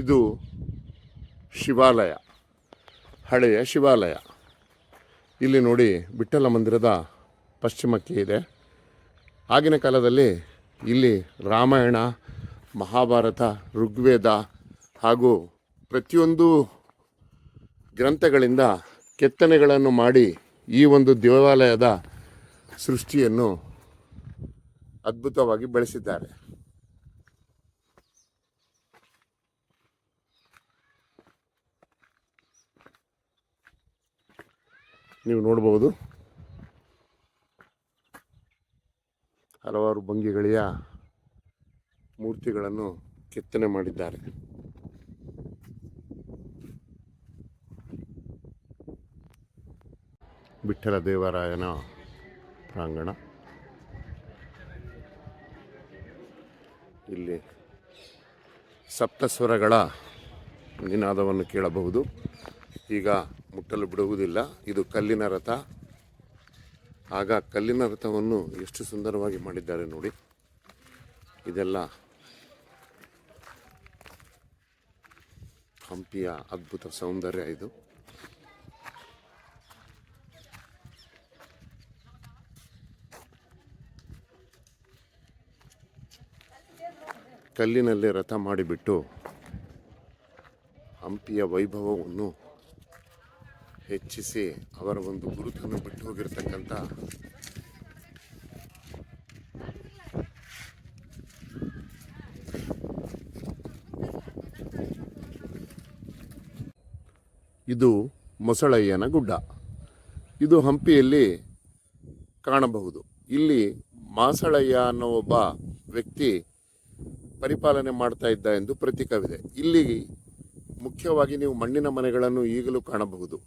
ಇದು ಶಿವಾಲಯ, ಹಳೆಯ ಶಿವಾಲಯ. ಇಲ್ಲಿ ನೋಡಿ ವಿಠ್ಠಲ ಮಂದಿರದ ಪಶ್ಚಿಮಕ್ಕೆ ಇದೆ. ಆಗಿನ ಕಾಲದಲ್ಲಿ ಇಲ್ಲಿ ರಾಮಾಯಣ, ಮಹಾಭಾರತ, ಋಗ್ವೇದ ಹಾಗೂ ಪ್ರತಿಯೊಂದು ಗ್ರಂಥಗಳಿಂದ ಕೆತ್ತನೆಗಳನ್ನು ಮಾಡಿ ಈ ಒಂದು ದೇವಾಲಯದ ಸೃಷ್ಟಿಯನ್ನು ಅದ್ಭುತವಾಗಿ ಬೆಳೆಸಿದ್ದಾರೆ. ನೀವು ನೋಡಬಹುದು, ಹಲವಾರು ಭಂಗಿಗಳಿಯ ಮೂರ್ತಿಗಳನ್ನು ಕೆತ್ತನೆ ಮಾಡಿದ್ದಾರೆ. ವಿಠ್ಠಲ ದೇವರಾಯನ ಪ್ರಾಂಗಣ. ಇಲ್ಲಿ ಸಪ್ತಸ್ವರಗಳ ನಿನಾದವನ್ನು ಕೇಳಬಹುದು. ಈಗ ಮುಟ್ಟಲು ಬಿಡುವುದಿಲ್ಲ. ಇದು ಕಲ್ಲಿನ ರಥ. ಆಗ ಕಲ್ಲಿನ ರಥವನ್ನು ಎಷ್ಟು ಸುಂದರವಾಗಿ ಮಾಡಿದ್ದಾರೆ ನೋಡಿ. ಇದೆಲ್ಲ ಹಂಪಿಯ ಅದ್ಭುತ ಸೌಂದರ್ಯ. ಇದು ಕಲ್ಲಿನಲ್ಲಿ ರಥ ಮಾಡಿಬಿಟ್ಟು ಹಂಪಿಯ ವೈಭವವನ್ನು ಹೆಚ್ಚಿಸಿ ಅವರ ಒಂದು ಗುರುತನ್ನು ಬಿಟ್ಟು ಹೋಗಿರ್ತಕ್ಕಂಥ ಇದು ಮೊಸಳಯ್ಯನ ಗುಡ್ಡ. ಇದು ಹಂಪಿಯಲ್ಲಿ ಕಾಣಬಹುದು. ಇಲ್ಲಿ ಮಾಸಳಯ್ಯ ಅನ್ನೋ ಒಬ್ಬ ವ್ಯಕ್ತಿ ಪರಿಪಾಲನೆ ಮಾಡ್ತಾ ಇದ್ದ ಎಂದು ಪ್ರತೀಕವಿದೆ. ಇಲ್ಲಿ ಮುಖ್ಯವಾಗಿ ನೀವು ಮಣ್ಣಿನ ಮನೆಗಳನ್ನು ಈಗಲೂ ಕಾಣಬಹುದು.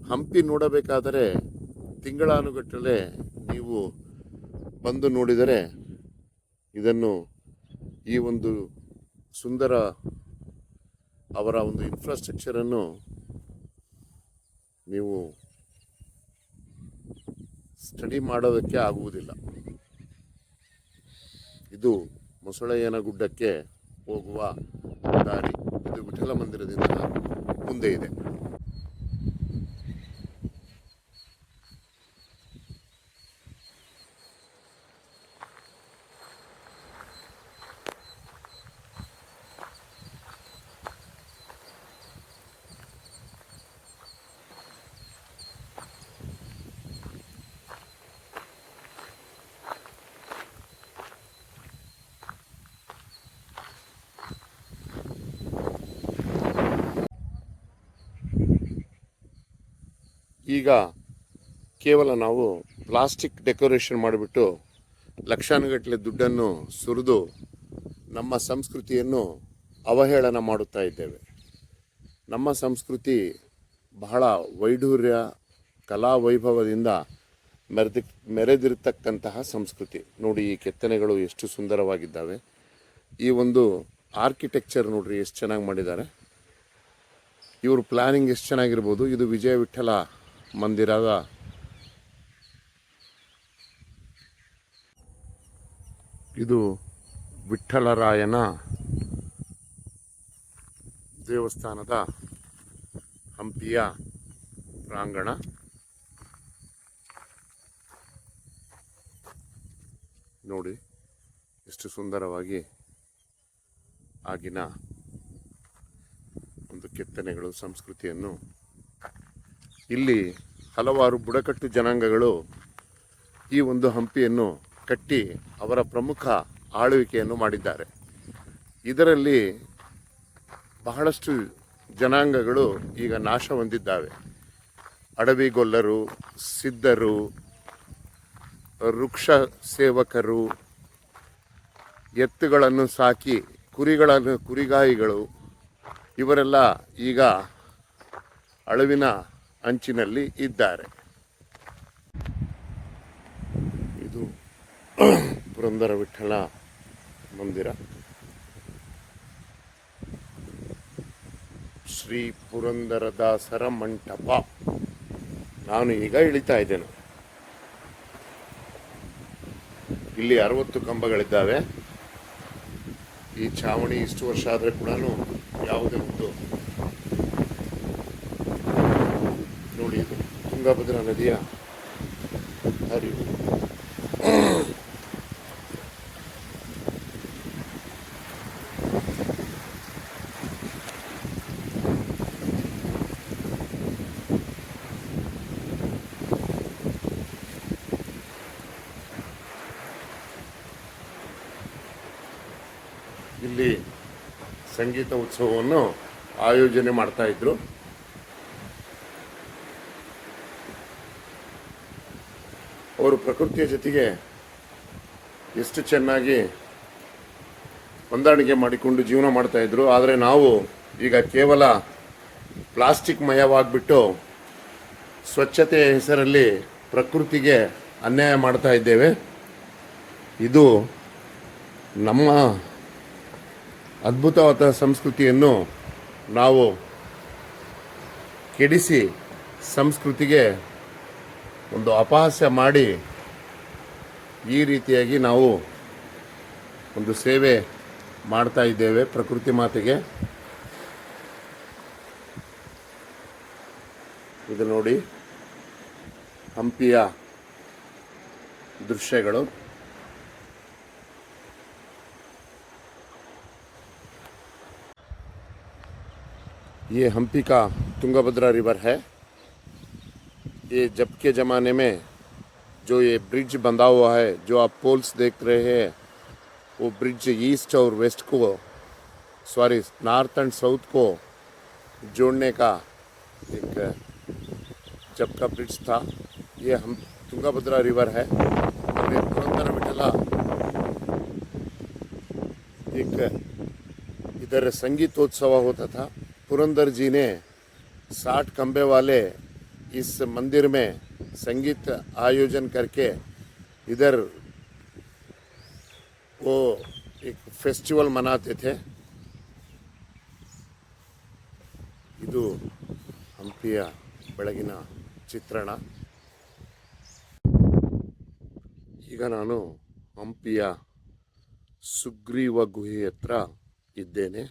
ಹಂಪಿ ನೋಡಬೇಕಾದರೆ ತಿಂಗಳಾನುಗಟ್ಟಲೆ ನೀವು ಬಂದು ನೋಡಿದರೆ ಇದನ್ನು, ಈ ಒಂದು ಸುಂದರ ಅವರ ಒಂದು ಇನ್ಫ್ರಾಸ್ಟ್ರಕ್ಚರನ್ನು ನೀವು ಸ್ಟಡಿ ಮಾಡೋದಕ್ಕೆ ಆಗುವುದಿಲ್ಲ. ಇದು ಮೊಸಳಯ್ಯನ ಗುಡ್ಡಕ್ಕೆ ಹೋಗುವ ದಾರಿ. ಇದು ವಿಠ್ಠಲ ಮಂದಿರದಿಂದ ಮುಂದೆ ಇದೆ. ಈಗ ಕೇವಲ ನಾವು ಪ್ಲಾಸ್ಟಿಕ್ ಡೆಕೋರೇಷನ್ ಮಾಡಿಬಿಟ್ಟು ಲಕ್ಷಾನುಗಟ್ಟಲೆ ದುಡ್ಡನ್ನು ಸುರಿದು ನಮ್ಮ ಸಂಸ್ಕೃತಿಯನ್ನು ಅವಹೇಳನ ಮಾಡುತ್ತಾ ಇದ್ದೇವೆ. ನಮ್ಮ ಸಂಸ್ಕೃತಿ ಬಹಳ ವೈಢೂರ್ಯ, ಕಲಾ ವೈಭವದಿಂದ ಮೆರೆದಿರತಕ್ಕಂತಹ ಸಂಸ್ಕೃತಿ. ನೋಡಿ, ಈ ಕೆತ್ತನೆಗಳು ಎಷ್ಟು ಸುಂದರವಾಗಿದ್ದಾವೆ. ಈ ಒಂದು ಆರ್ಕಿಟೆಕ್ಚರ್ ನೋಡ್ರಿ ಎಷ್ಟು ಚೆನ್ನಾಗಿ ಮಾಡಿದ್ದಾರೆ. ಇವರು ಪ್ಲಾನಿಂಗ್ ಎಷ್ಟು ಚೆನ್ನಾಗಿರ್ಬೋದು. ಇದು ವಿಜಯ ವಿಠ್ಠಲ ಮಂದಿರದ ಇದು ವಿಠ್ಠಲರಾಯನ ದೇವಸ್ಥಾನದ ಹಂಪಿಯ ಪ್ರಾಂಗಣ. ನೋಡಿ ಎಷ್ಟು ಸುಂದರವಾಗಿ ಆಗಿನ ಒಂದು ಕೆತ್ತನೆಗಳು, ಸಂಸ್ಕೃತಿಯನ್ನು. ಇಲ್ಲಿ ಹಲವಾರು ಬುಡಕಟ್ಟು ಜನಾಂಗಗಳು ಈ ಒಂದು ಹಂಪಿಯನ್ನು ಕಟ್ಟಿ ಅವರ ಪ್ರಮುಖ ಆಳ್ವಿಕೆಯನ್ನು ಮಾಡಿದ್ದಾರೆ. ಇದರಲ್ಲಿ ಬಹಳಷ್ಟು ಜನಾಂಗಗಳು ಈಗ ನಾಶ ಹೊಂದಿದ್ದಾವೆ. ಅಡವಿಗೊಲ್ಲರು, ಸಿದ್ಧರು, ವೃಕ್ಷ ಸೇವಕರು, ಎತ್ತುಗಳನ್ನು ಸಾಕಿ ಕುರಿಗಾಯಿಗಳು, ಇವರೆಲ್ಲ ಈಗ ಅಳಿವಿನ ಅಂಚಿನಲ್ಲಿ ಇದ್ದಾರೆ. ಇದು ಪುರಂದರ ವಿಠ್ಠಲ ಮಂದಿರ, ಶ್ರೀ ಪುರಂದರದಾಸರ ಮಂಟಪ. ನಾನು ಈಗ ಇಳಿತಾ ಇದ್ದೇನೆ. ಇಲ್ಲಿ 60 ಕಂಬಗಳಿದ್ದಾವೆ. ಈ ಛಾವಣಿ ಇಷ್ಟು ವರ್ಷ ಆದರೆ ಕೂಡ ಯಾವುದೇ ಒಂದು ನೋಡಿ, ಇದು ತುಂಗಭದ್ರಾ ನದಿಯ ಹರಿವು. ಇಲ್ಲಿ ಸಂಗೀತ ಉತ್ಸವವನ್ನು ಆಯೋಜನೆ ಮಾಡ್ತಾ ಇದ್ರು. ಅವರು ಪ್ರಕೃತಿಯ ಜೊತೆಗೆ ಎಷ್ಟು ಚೆನ್ನಾಗಿ ಹೊಂದಾಣಿಕೆ ಮಾಡಿಕೊಂಡು ಜೀವನ ಮಾಡ್ತಾ ಇದ್ರು. ಆದರೆ ನಾವು ಈಗ ಕೇವಲ ಪ್ಲಾಸ್ಟಿಕ್ ಮಯವಾಗಿಬಿಟ್ಟು ಸ್ವಚ್ಛತೆಯ ಹೆಸರಲ್ಲಿ ಪ್ರಕೃತಿಗೆ ಅನ್ಯಾಯ ಮಾಡ್ತಾ ಇದ್ದೇವೆ. ಇದು ನಮ್ಮ ಅದ್ಭುತವಾದ ಸಂಸ್ಕೃತಿಯನ್ನು ನಾವು ಕೆಡಿಸಿ ಸಂಸ್ಕೃತಿಗೆ ಒಂದು ಅಪಹಾಸ್ಯ ಮಾಡಿ ಈ ರೀತಿಯಾಗಿ ನಾವು ಒಂದು ಸೇವೆ ಮಾಡ್ತಾ ಇದ್ದೇವೆ ಪ್ರಕೃತಿ ಮಾತೆಗೆ. ಇದು ನೋಡಿ ಹಂಪಿಯ ದೃಶ್ಯಗಳು. ये हम्पी का तुंगभद्रा रिवर है. ये जब के ज़माने में जो ये ब्रिज बंधा हुआ है, जो आप पोल्स देख रहे हैं, वो ब्रिज ईस्ट और वेस्ट को, सॉरी नॉर्थ एंड साउथ को जोड़ने का एक जब का ब्रिज था. ये हम तुंगभद्रा रिवर है. और ये पुरंदर विठला एक इधर संगीतोत्सव होता था. पुरंदर जी ने 60 खंबे वाले इस मंदिर में संगीत आयोजन करके इधर वो एक फेस्टिवल मनाते थे. ಇದು ಹಂಪಿಯ ಬೆಳಗಿನ ಚಿತ್ರಣ. ಈಗ ನಾನು ಹಂಪಿಯ ಸುಗ್ರೀವ ಗುಹೆ ಹತ್ರ ಇದ್ದೇನೆ.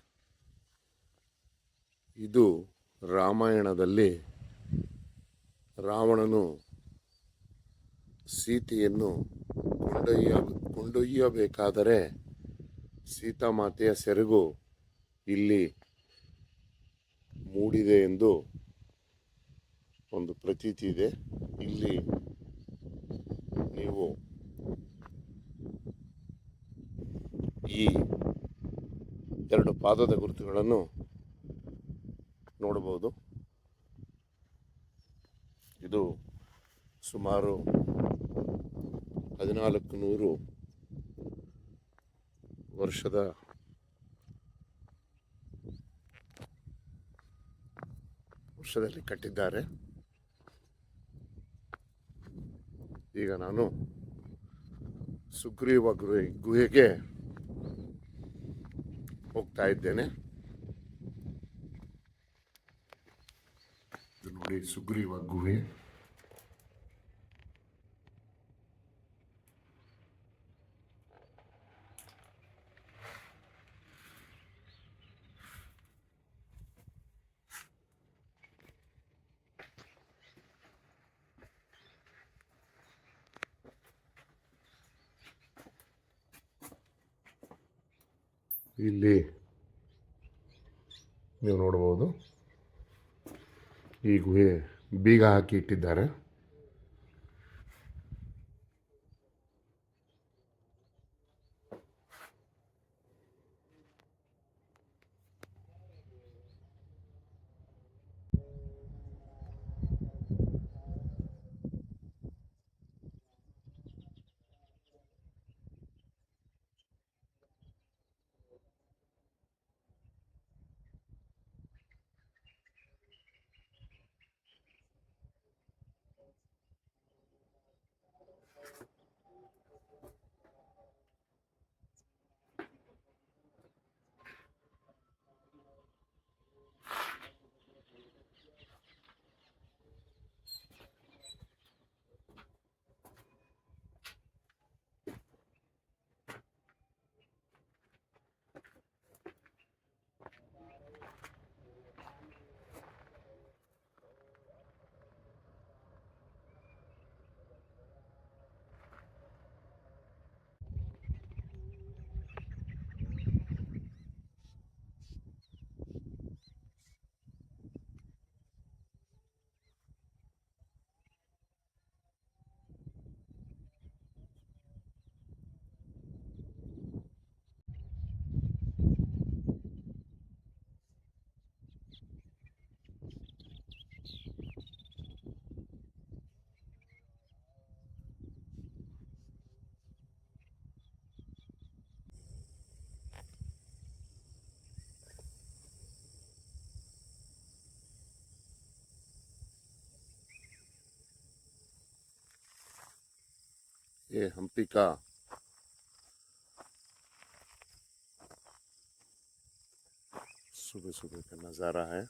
ಇದು ರಾಮಾಯಣದಲ್ಲಿ ರಾವಣನು ಸೀತೆಯನ್ನು ಕೊಂಡೊಯ್ಯಬೇಕಾದರೆ ಸೀತಾಮಾತೆಯ ಸೆರಗು ಇಲ್ಲಿ ಮೂಡಿದೆ ಎಂದು ಒಂದು ಪ್ರತೀತಿ ಇದೆ. ಇಲ್ಲಿ ನೀವು ಈ ಎರಡು ಪಾದದ ಗುರುತುಗಳನ್ನು ನೋಡಬಹುದು. ಇದು ಸುಮಾರು 1400 ವರ್ಷದಲ್ಲಿ ಕಟ್ಟಿದ್ದಾರೆ. ಈಗ ನಾನು ಸುಗ್ರೀವ ಗುಹೆಗೆ ಹೋಗ್ತಾ ಇದ್ದೇನೆ. ಇದು ನೋಡಿ ಸುಗ್ರೀವ ಗುಹೆ. ಇಲ್ಲಿ ನೀವು ನೋಡಬಹುದು, ಈ ಗುಹೆ ಬೀಗ ಹಾಕಿ ಇಟ್ಟಿದ್ದಾರೆ. ये हम्पी का सुबह सुबह का नज़ारा है।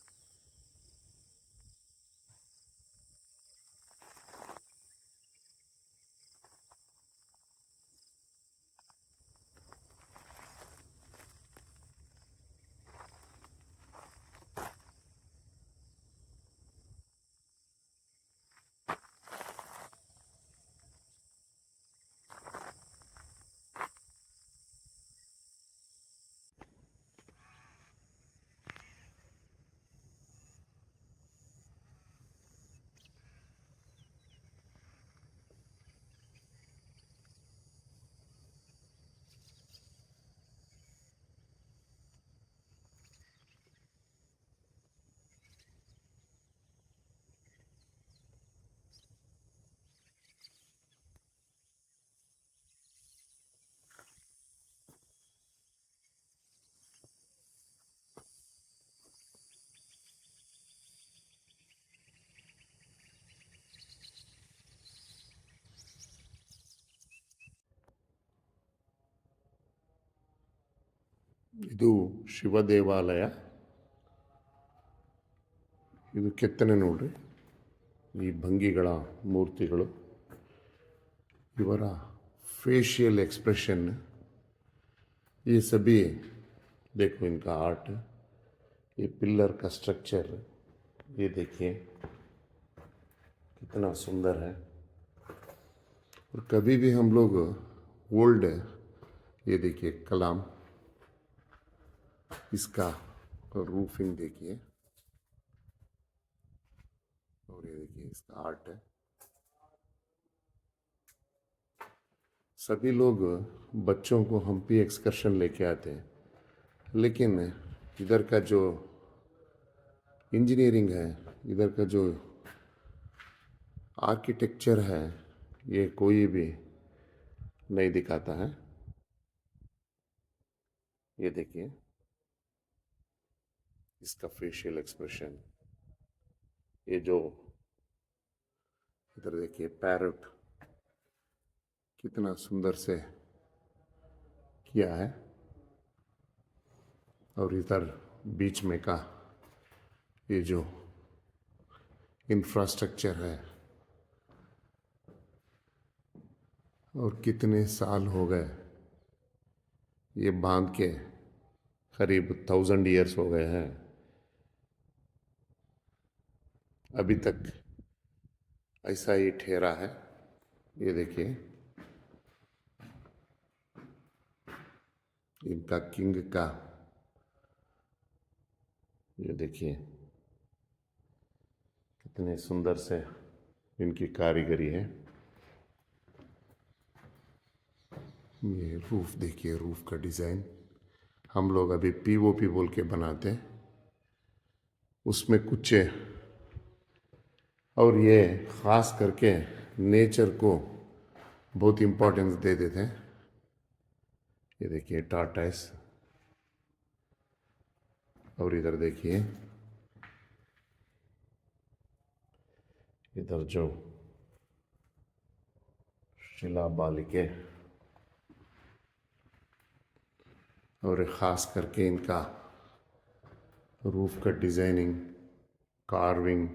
ಇದು ಶಿವ ದೇವಾಲಯ. ಇದು ಕೆತ್ತನೆ ನೋಡ್ರಿ, ಈ ಭಂಗಿಗಳ ಮೂರ್ತಿಗಳು, ಇವರ फेशियल एक्सप्रेशन, ये सभी देखो इनका आर्ट. ये पिलर का स्ट्रक्चर ये देखिए कितना सुंदर है. और कभी भी हम लोग ओल्ड, ये देखिए कलाम, इसका रूफिंग देखिए, और ये देखिए इसका आर्ट है. सभी लोग बच्चों को हम्पी एक्सकर्शन लेके आते हैं, लेकिन इधर का जो इंजीनियरिंग है, इधर का जो आर्किटेक्चर है, ये कोई भी नहीं दिखाता है. ये देखिए इसका फेशियल एक्सप्रेशन, ये जो इधर देखिए पैरट कितना सुंदर से किया है. और इधर बीच में का ये जो इंफ्रास्ट्रक्चर है, और कितने साल हो गए ये बांध के, करीब 1000 ईयर्स हो गए हैं, अभी तक ऐसा ही ठहरा है. ये देखिए इनका किंग का, ये देखिए कितने सुंदर से इनकी कारीगरी है. ये रूफ देखिए, रूफ का डिज़ाइन हम लोग अभी पीओपी बोल के बनाते हैं, उसमें कुछ, और ये ख़ास करके नेचर को बहुत इम्पोर्टेंस दे देते हैं. ये देखिए टार्टाइस, और इधर देखिए इधर जो शिला बालिके, और ख़ास करके इनका रूफ का डिज़ाइनिंग, कार्विंग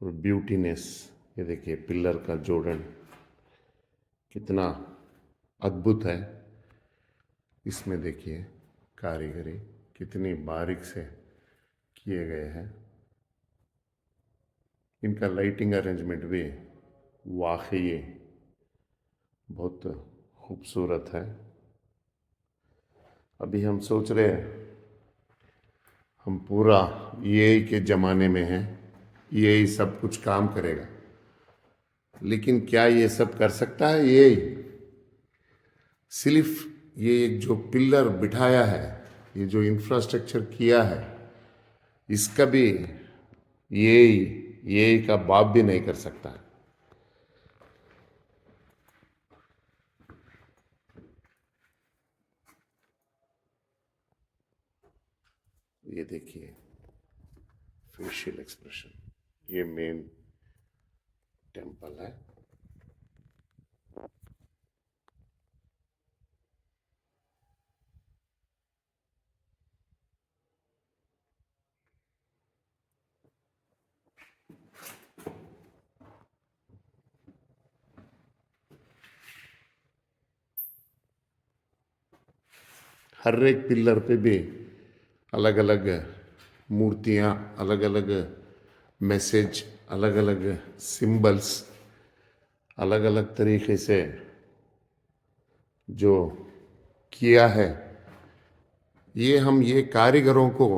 और ब्यूटीनेस. ये देखिए पिलर का जोड़न कितना अद्भुत है. इसमें देखिए कारीगरी कितनी बारीक से किए गए हैं. इनका लाइटिंग अरेंजमेंट भी वाकई बहुत खूबसूरत है. अभी हम सोच रहे हैं हम पूरा एआई के ज़माने में हैं, एआई सब कुछ काम करेगा, लेकिन क्या ये सब कर सकता है एआई? सिर्फ ये एक जो पिलर बिठाया है, ये जो इंफ्रास्ट्रक्चर किया है, इसका भी एआई का बाप भी नहीं कर सकता. ये देखिए फेशियल एक्सप्रेशन, ये मेन टेम्पल है. हर एक पिलर पे भी अलग अलग मूर्तियाँ, अलग अलग मैसेज, अलग अलग सिंबल्स, अलग अलग तरीके से जो किया है, ये कारीगरों को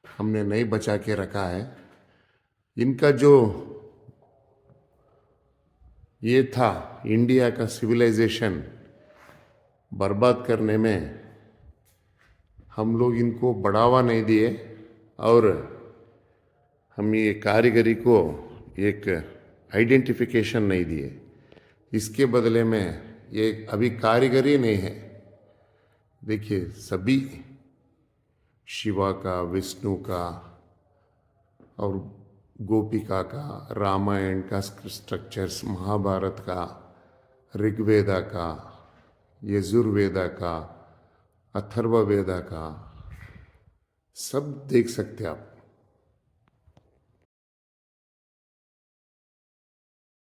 हमने नहीं बचा के रखा है। इनका जो ये था इंडिया का सिविलाइजेशन बर्बाद करने में, हम लोग इनको बढ़ावा नहीं दिए और हम ये कारीगरी को एक आइडेंटिफिकेशन नहीं दिए। इसके बदले में ये अभी कारीगरी नहीं है। देखिए सभी शिवा का, विष्णु का और गोपिका का, रामायण का स्ट्रक्चर्स, महाभारत का, ऋग्वेदा का, यजुर्वेदा का, अथर्ववेदा का, सब देख सकते हैं आप।